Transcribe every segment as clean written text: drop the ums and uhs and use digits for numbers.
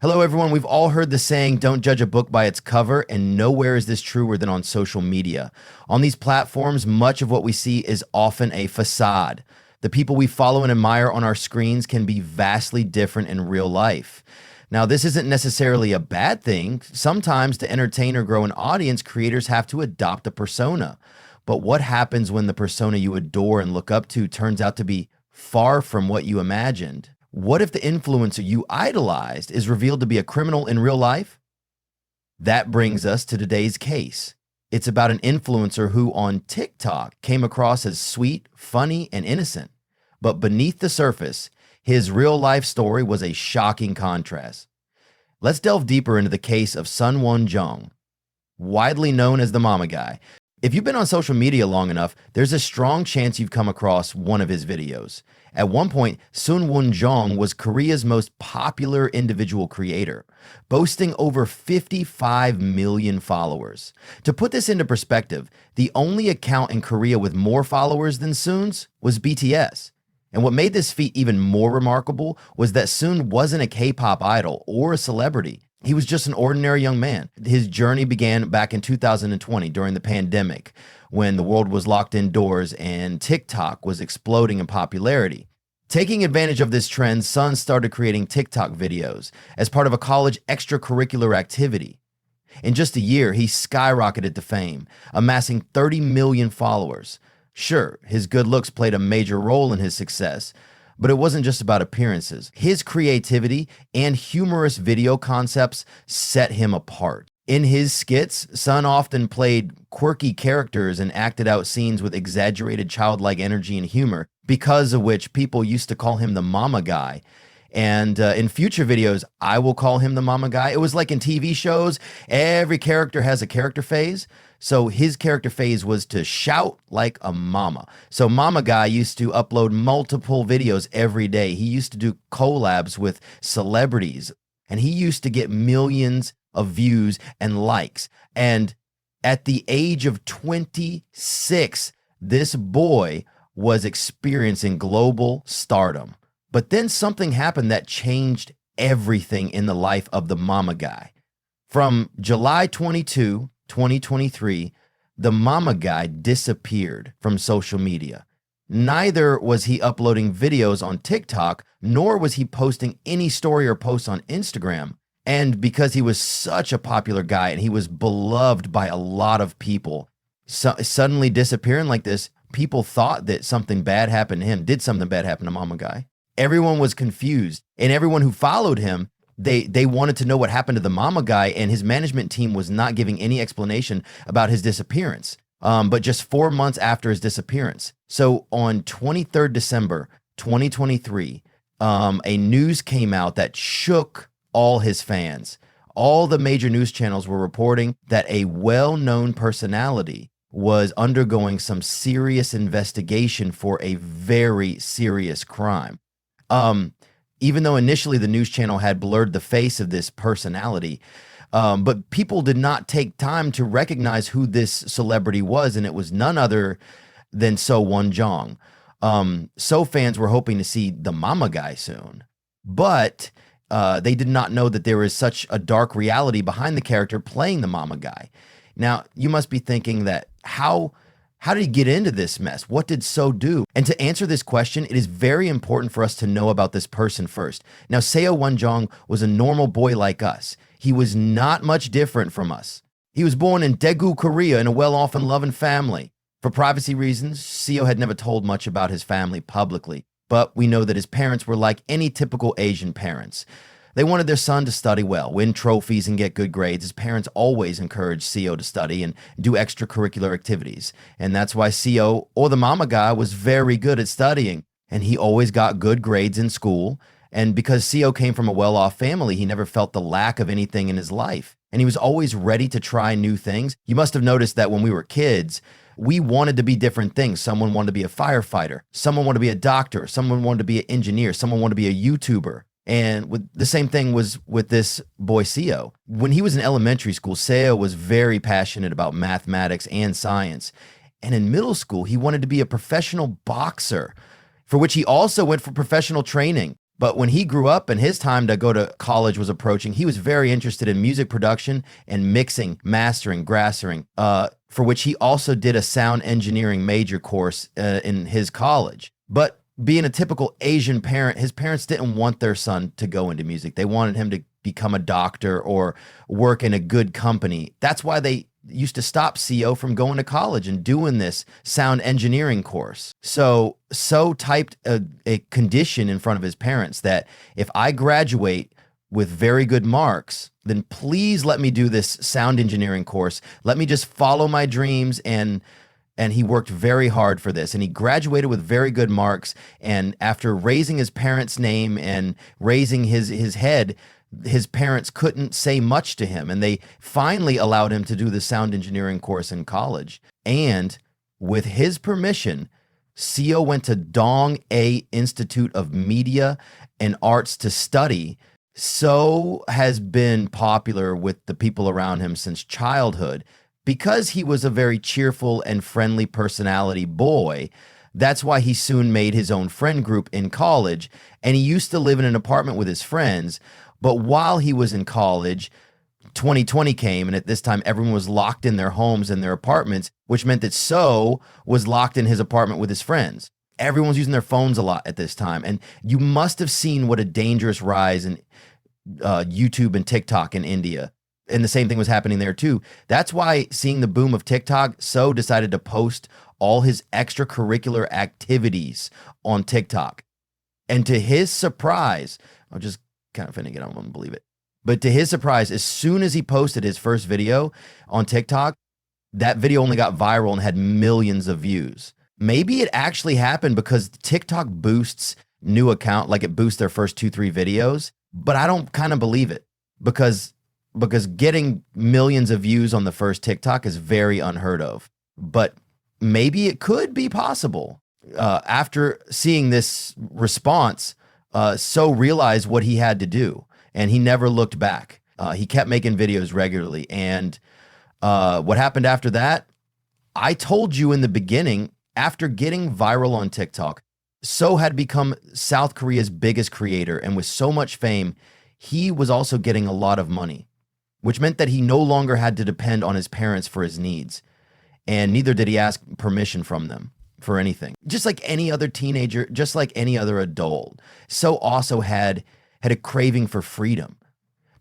Hello, everyone. We've all heard the saying, don't judge a book by its cover, and nowhere is this truer than on social media. On these platforms, much of what we see is often a facade. The people we follow and admire on our screens can be vastly different in real life. Now, this isn't necessarily a bad thing. Sometimes to entertain or grow an audience, creators have to adopt a persona. But what happens when the persona you adore and look up to turns out to be far from what you imagined? What if the influencer you idolized is revealed to be a criminal in real life? That brings us to today's case. It's about an influencer who on TikTok came across as sweet, funny, and innocent. But beneath the surface, his real life story was a shocking contrast. Let's delve deeper into the case of Sun Won Jong, widely known as the Mama Guy. If you've been on social media long enough, there's a strong chance you've come across one of his videos. At one point, Sun Won Jong was Korea's most popular individual creator, boasting over 55 million followers. To put this into perspective, the only account in Korea with more followers than Sun's was BTS. And what made this feat even more remarkable was that Sun wasn't a K-pop idol or a celebrity. He was just an ordinary young man. His journey began back in 2020 during the pandemic, when the world was locked indoors and TikTok was exploding in popularity. Taking advantage of this trend, Sun started creating TikTok videos as part of a college extracurricular activity. In just a year, he skyrocketed to fame, amassing 30 million followers. Sure, his good looks played a major role in his success, but it wasn't just about appearances. His creativity and humorous video concepts set him apart. In his skits, Sun often played quirky characters and acted out scenes with exaggerated childlike energy and humor, because of which people used to call him the Mama Guy. And in future videos, I will call him the Mama Guy. It was like in TV shows, every character has a character phase. So his character phase was to shout like a mama. So Mama Guy used to upload multiple videos every day. He used to do collabs with celebrities, and he used to get millions of views and likes. And at the age of 26, this boy was experiencing global stardom. But then something happened that changed everything in the life of the Mama Guy. From July 22, 2023, the Mama Guy disappeared from social media. Neither was he uploading videos on TikTok, nor was he posting any story or posts on Instagram. And because he was such a popular guy and he was beloved by a lot of people, suddenly disappearing like this, people thought that something bad happened to him. Did something bad happen to Mama Guy? Everyone was confused, and everyone who followed him, they wanted to know what happened to the Mama Guy, and his management team was not giving any explanation about his disappearance. But just 4 months after his disappearance, so on 23rd December 2023, a news came out that shook all his fans. All the major news channels were reporting that a well-known personality was undergoing some serious investigation for a very serious crime. Even though initially the news channel had blurred the face of this personality, but people did not take time to recognize who this celebrity was, and it was none other than Sun Won Jong. So fans were hoping to see the Mama Guy soon, but they did not know that there is such a dark reality behind the character playing the Mama Guy. Now, you must be thinking that how did he get into this mess? What did So do? And to answer this question, it is very important for us to know about this person first. Now, Sun Won Jong was a normal boy like us. He was not much different from us. He was born in Daegu, Korea, in a well-off and loving family. For privacy reasons, Seo had never told much about his family publicly, but we know that his parents were like any typical Asian parents. They wanted their son to study well, win trophies, and get good grades. His parents always encouraged Seo to study and do extracurricular activities. And that's why Seo, or the Mama Guy, was very good at studying. And he always got good grades in school. And because Seo came from a well-off family, he never felt the lack of anything in his life. And he was always ready to try new things. You must have noticed that when we were kids, we wanted to be different things. Someone wanted to be a firefighter. Someone wanted to be a doctor. Someone wanted to be an engineer. Someone wanted to be a YouTuber. And the same thing was with this boy, Seo. When he was in elementary school, Seo was very passionate about mathematics and science. And in middle school, he wanted to be a professional boxer, for which he also went for professional training. But when he grew up and his time to go to college was approaching, he was very interested in music production and mixing, mastering, grassering, for which he also did a sound engineering major course in his college. But being a typical Asian parent, his parents didn't want their son to go into music. They wanted him to become a doctor or work in a good company. That's why they used to stop CO from going to college and doing this sound engineering course. So typed a condition in front of his parents that if I graduate with very good marks, then please let me do this sound engineering course. Let me just follow my dreams. And he worked very hard for this. And he graduated with very good marks. And after raising his parents' name and raising his head, his parents couldn't say much to him, and they finally allowed him to do the sound engineering course in college. And with his permission, CO went to Dong A Institute of Media and Arts to study. So has been popular with the people around him since childhood because he was a very cheerful and friendly personality boy. That's why he soon made his own friend group in college, and he used to live in an apartment with his friends. But while he was in college, 2020 came, and at this time, everyone was locked in their homes and their apartments, which meant that So was locked in his apartment with his friends. Everyone was using their phones a lot at this time, and you must have seen what a dangerous rise in YouTube and TikTok in India. And the same thing was happening there too. That's why, seeing the boom of TikTok, So decided to post all his extracurricular activities on TikTok. And to his surprise, I'll just kind of finna get on and believe it. But to his surprise, as soon as he posted his first video on TikTok, that video only got viral and had millions of views. Maybe it actually happened because TikTok boosts new account, like it boosts their first 2-3 videos. But I don't kind of believe it because getting millions of views on the first TikTok is very unheard of. But maybe it could be possible. After seeing this response, So realized what he had to do, and he never looked back. He kept making videos regularly. And what happened after that? I told you in the beginning, after getting viral on TikTok, So had become South Korea's biggest creator. And with so much fame, he was also getting a lot of money, which meant that he no longer had to depend on his parents for his needs. And neither did he ask permission from them for anything. Just like any other teenager, just like any other adult, So also had a craving for freedom.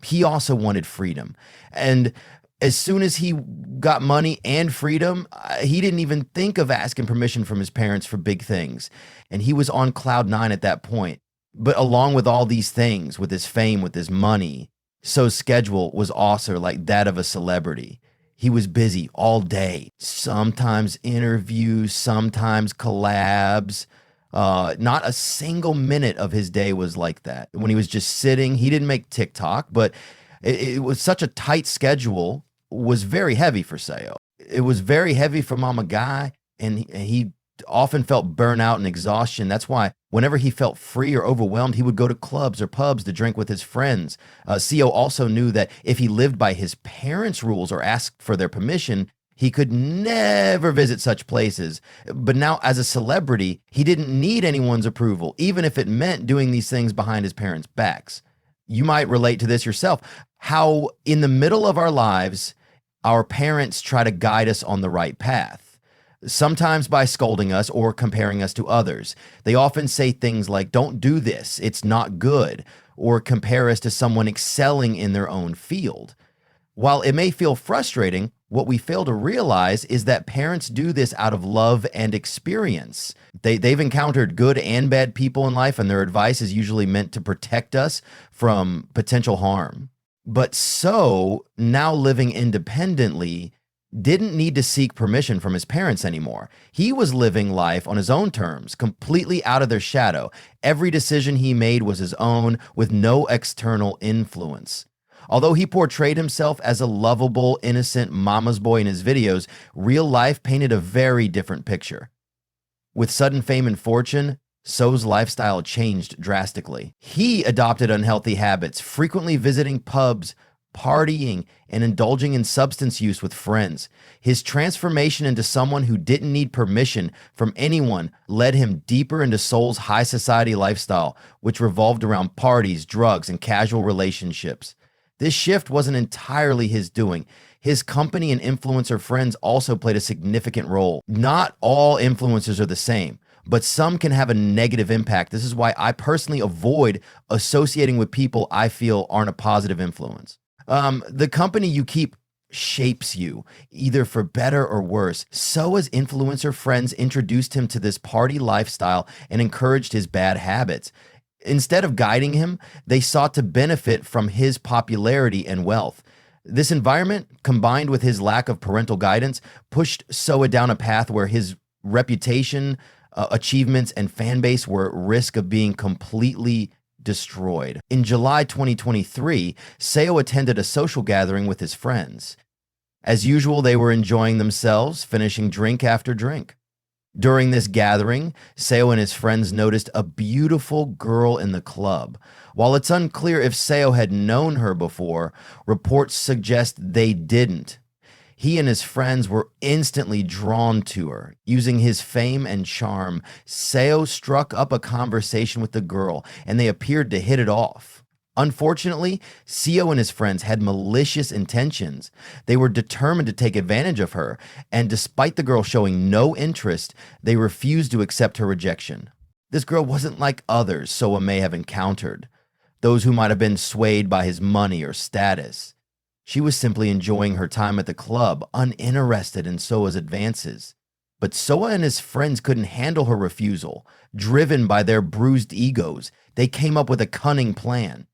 He also wanted freedom. And as soon as he got money and freedom, he didn't even think of asking permission from his parents for big things. And he was on cloud 9 at that point. But along with all these things, with his fame, with his money, So's schedule was also like that of a celebrity. He was busy all day, sometimes interviews, sometimes collabs. Not a single minute of his day was like that. When he was just sitting, he didn't make TikTok, but it was such a tight schedule, was very heavy for Seo. It was very heavy for Mama Guy, and he often felt burnout and exhaustion. That's why whenever he felt free or overwhelmed, he would go to clubs or pubs to drink with his friends. Seo also knew that if he lived by his parents' rules or asked for their permission, he could never visit such places. But now, as a celebrity, he didn't need anyone's approval, even if it meant doing these things behind his parents' backs. You might relate to this yourself, how in the middle of our lives, our parents try to guide us on the right path. Sometimes by scolding us or comparing us to others. They often say things like, don't do this, it's not good, or compare us to someone excelling in their own field. While it may feel frustrating, what we fail to realize is that parents do this out of love and experience. They've encountered good and bad people in life, and their advice is usually meant to protect us from potential harm. But So, now living independently, didn't need to seek permission from his parents anymore. He was living life on his own terms, completely out of their shadow. Every decision he made was his own, with no external influence. Although he portrayed himself as a lovable, innocent mama's boy in his videos, real life painted a very different picture. With sudden fame and fortune, So's lifestyle changed drastically. He adopted unhealthy habits, frequently visiting pubs partying, and indulging in substance use with friends. His transformation into someone who didn't need permission from anyone led him deeper into Seoul's high society lifestyle, which revolved around parties, drugs, and casual relationships. This shift wasn't entirely his doing. His company and influencer friends also played a significant role. Not all influencers are the same, but some can have a negative impact. This is why I personally avoid associating with people I feel aren't a positive influence. The company you keep shapes you, either for better or worse. Soa's influencer friends introduced him to this party lifestyle and encouraged his bad habits. Instead of guiding him, they sought to benefit from his popularity and wealth. This environment, combined with his lack of parental guidance, pushed Soa down a path where his reputation, achievements, and fan base were at risk of being completely destroyed. In July 2023, Seo attended a social gathering with his friends. As usual, they were enjoying themselves, finishing drink after drink. During this gathering, Seo and his friends noticed a beautiful girl in the club. While it's unclear if Seo had known her before, reports suggest they didn't. He and his friends were instantly drawn to her. Using his fame and charm, Seo struck up a conversation with the girl, and they appeared to hit it off. Unfortunately, Seo and his friends had malicious intentions. They were determined to take advantage of her, and despite the girl showing no interest, they refused to accept her rejection. This girl wasn't like others Soa may have encountered, those who might have been swayed by his money or status. She was simply enjoying her time at the club, uninterested in Soa's advances. But Soa and his friends couldn't handle her refusal. Driven by their bruised egos, they came up with a cunning plan.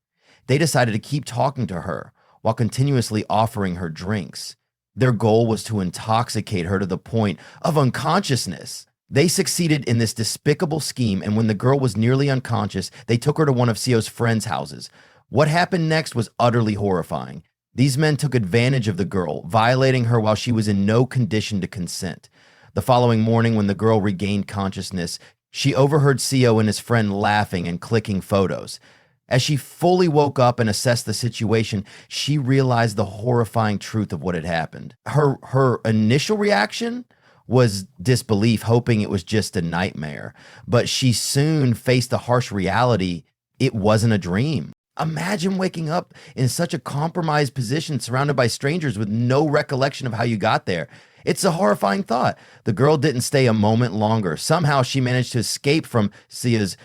They decided to keep talking to her while continuously offering her drinks. Their goal was to intoxicate her to the point of unconsciousness. They succeeded in this despicable scheme, and when the girl was nearly unconscious, they took her to one of Seo's friends' houses. What happened next was utterly horrifying. These men took advantage of the girl, violating her while she was in no condition to consent. The following morning, when the girl regained consciousness, she overheard Seo and his friend laughing and clicking photos. As she fully woke up and assessed the situation, she realized the horrifying truth of what had happened. Her initial reaction was disbelief, hoping it was just a nightmare. But she soon faced the harsh reality: it wasn't a dream. Imagine waking up in such a compromised position, surrounded by strangers with no recollection of how you got there. It's a horrifying thought. The girl didn't stay a moment longer. Somehow she managed to escape from Sia's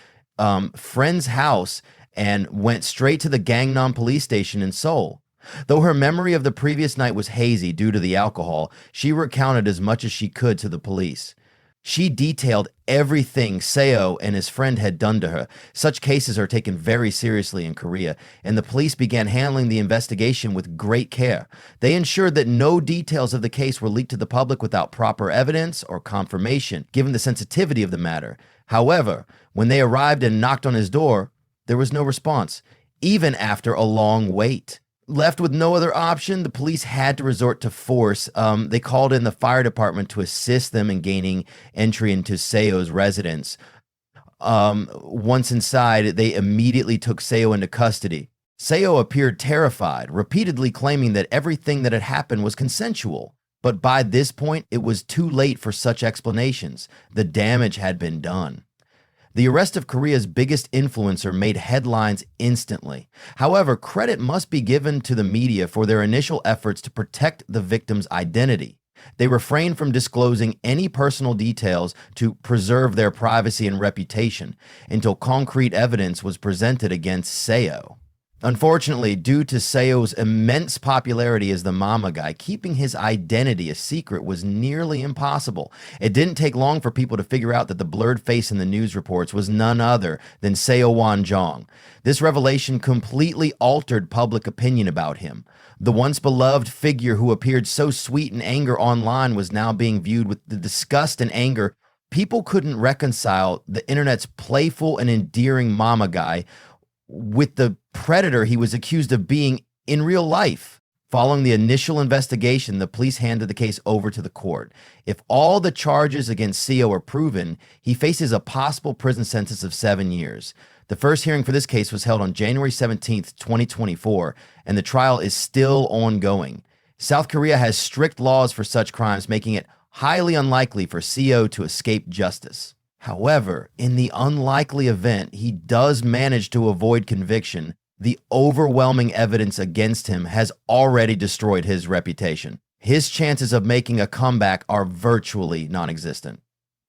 friend's house and went straight to the Gangnam police station in Seoul. Though her memory of the previous night was hazy due to the alcohol, she recounted as much as she could to the police. She detailed everything Seo and his friend had done to her. Such cases are taken very seriously in Korea, and the police began handling the investigation with great care. They ensured that no details of the case were leaked to the public without proper evidence or confirmation, given the sensitivity of the matter. However, when they arrived and knocked on his door, there was no response, even after a long wait. Left with no other option, the police had to resort to force. They called in the fire department to assist them in gaining entry into Seo's residence. Once inside, they immediately took Seo into custody. Seo appeared terrified, repeatedly claiming that everything that had happened was consensual. But by this point, it was too late for such explanations. The damage had been done. The arrest of Korea's biggest influencer made headlines instantly. However, credit must be given to the media for their initial efforts to protect the victim's identity. They refrained from disclosing any personal details to preserve their privacy and reputation until concrete evidence was presented against Seo. Unfortunately, due to Seo's immense popularity as the mama guy, keeping his identity a secret was nearly impossible. It didn't take long for people to figure out that the blurred face in the news reports was none other than Sun Won Jong. This revelation completely altered public opinion about him. The once beloved figure who appeared so sweet in anger online was now being viewed with the disgust and anger. People couldn't reconcile the internet's playful and endearing mama guy with the predator he was accused of being in real life. Following the initial investigation, the police handed the case over to the court. If all the charges against Seo are proven, he faces a possible prison sentence of 7 years. The first hearing for this case was held on January 17th, 2024, and the trial is still ongoing. South Korea has strict laws for such crimes, making it highly unlikely for CO to escape justice. However, in the unlikely event he does manage to avoid conviction, the overwhelming evidence against him has already destroyed his reputation. His chances of making a comeback are virtually non-existent.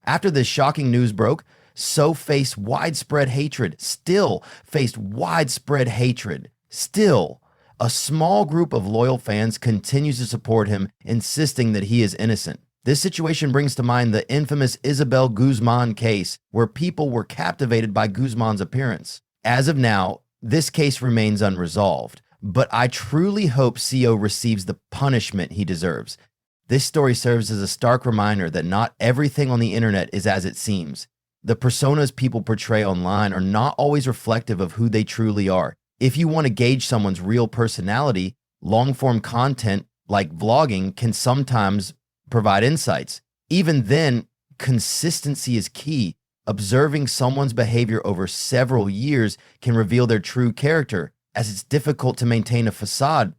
After this shocking news broke, So faced widespread hatred. Still faced widespread hatred. Still, a small group of loyal fans continues to support him, insisting that he is innocent. This situation brings to mind the infamous Isabel Guzman case, where people were captivated by Guzman's appearance. As of now, this case remains unresolved, but I truly hope CO receives the punishment he deserves. This story serves as a stark reminder that not everything on the internet is as it seems. The personas people portray online are not always reflective of who they truly are. If you want to gauge someone's real personality, long-form content like vlogging can sometimes provide insights. Even then, consistency is key. Observing someone's behavior over several years can reveal their true character, as it's difficult to maintain a facade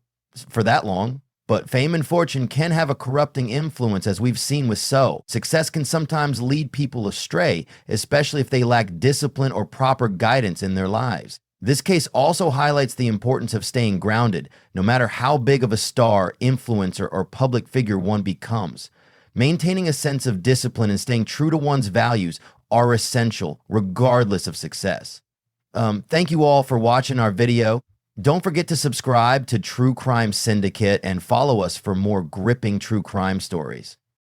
for that long. But fame and fortune can have a corrupting influence, as we've seen with So. Success can sometimes lead people astray, especially if they lack discipline or proper guidance in their lives. This case also highlights the importance of staying grounded, no matter how big of a star, influencer, or public figure one becomes. Maintaining a sense of discipline and staying true to one's values are essential, regardless of success. Thank you all for watching our video. Don't forget to subscribe to True Crime Syndicate and follow us for more gripping true crime stories.